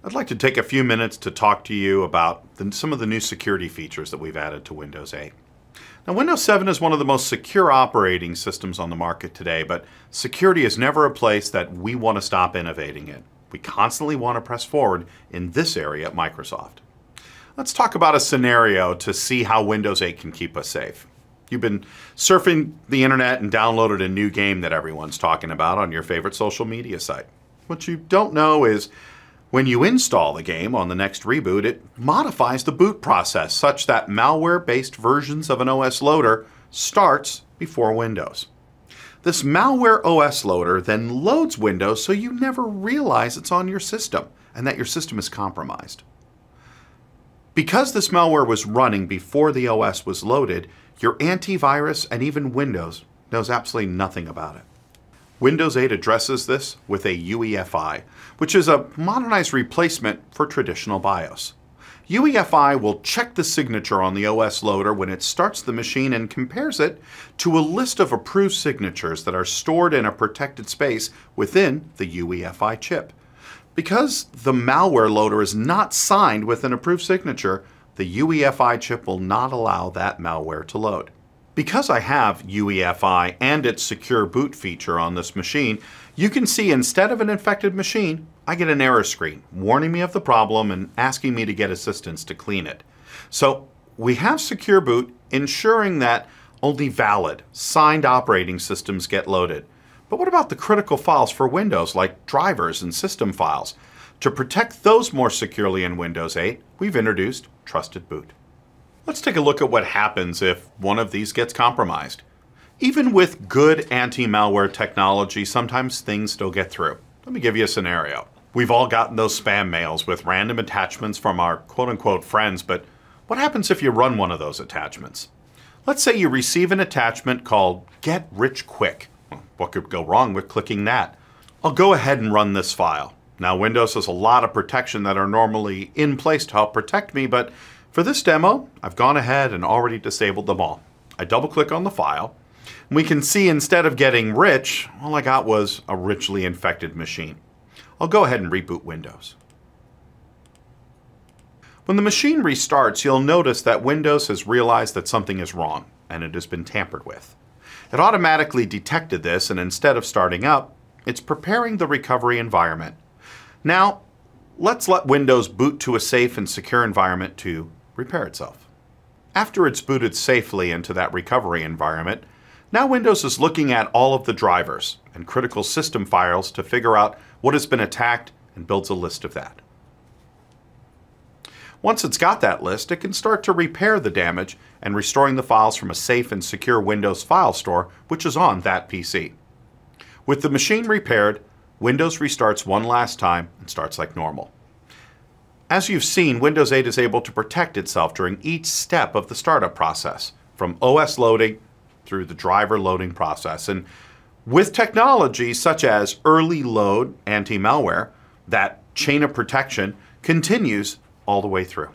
I'd like to take a few minutes to talk to you about some of the new security features that we've added to Windows 8. Now, Windows 7 is one of the most secure operating systems on the market today, but security is never a place that we want to stop innovating in. We constantly want to press forward in this area at Microsoft. Let's talk about a scenario to see how Windows 8 can keep us safe. You've been surfing the internet and downloaded a new game that everyone's talking about on your favorite social media site. What you don't know is when you install the game on the next reboot, it modifies the boot process such that malware-based versions of an OS loader starts before Windows. This malware OS loader then loads Windows so you never realize it's on your system and that your system is compromised. Because this malware was running before the OS was loaded, your antivirus and even Windows knows absolutely nothing about it. Windows 8 addresses this with a UEFI, which is a modernized replacement for traditional BIOS. UEFI will check the signature on the OS loader when it starts the machine and compares it to a list of approved signatures that are stored in a protected space within the UEFI chip. Because the malware loader is not signed with an approved signature, the UEFI chip will not allow that malware to load. Because I have UEFI and its secure boot feature on this machine, you can see instead of an infected machine, I get an error screen warning me of the problem and asking me to get assistance to clean it. So we have secure boot ensuring that only valid, signed operating systems get loaded. But what about the critical files for Windows like drivers and system files? To protect those more securely in Windows 8, we've introduced Trusted Boot. Let's take a look at what happens if one of these gets compromised. Even with good anti-malware technology, sometimes things still get through. Let me give you a scenario. We've all gotten those spam mails with random attachments from our quote-unquote friends, but what happens if you run one of those attachments? Let's say you receive an attachment called Get Rich Quick. What could go wrong with clicking that? I'll go ahead and run this file. Now, Windows has a lot of protection that are normally in place to help protect me, but for this demo, I've gone ahead and already disabled them all. I double-click on the file. We can see instead of getting rich, all I got was a richly infected machine. I'll go ahead and reboot Windows. When the machine restarts, you'll notice that Windows has realized that something is wrong and it has been tampered with. It automatically detected this, and instead of starting up, it's preparing the recovery environment. Now, let's let Windows boot to a safe and secure environment to repair itself. After it's booted safely into that recovery environment, now Windows is looking at all of the drivers and critical system files to figure out what has been attacked and builds a list of that. Once it's got that list, it can start to repair the damage and restoring the files from a safe and secure Windows file store, which is on that PC. With the machine repaired, Windows restarts one last time and starts like normal. As you've seen, Windows 8 is able to protect itself during each step of the startup process, from OS loading through the driver loading process. And with technology such as early load anti-malware, that chain of protection continues all the way through.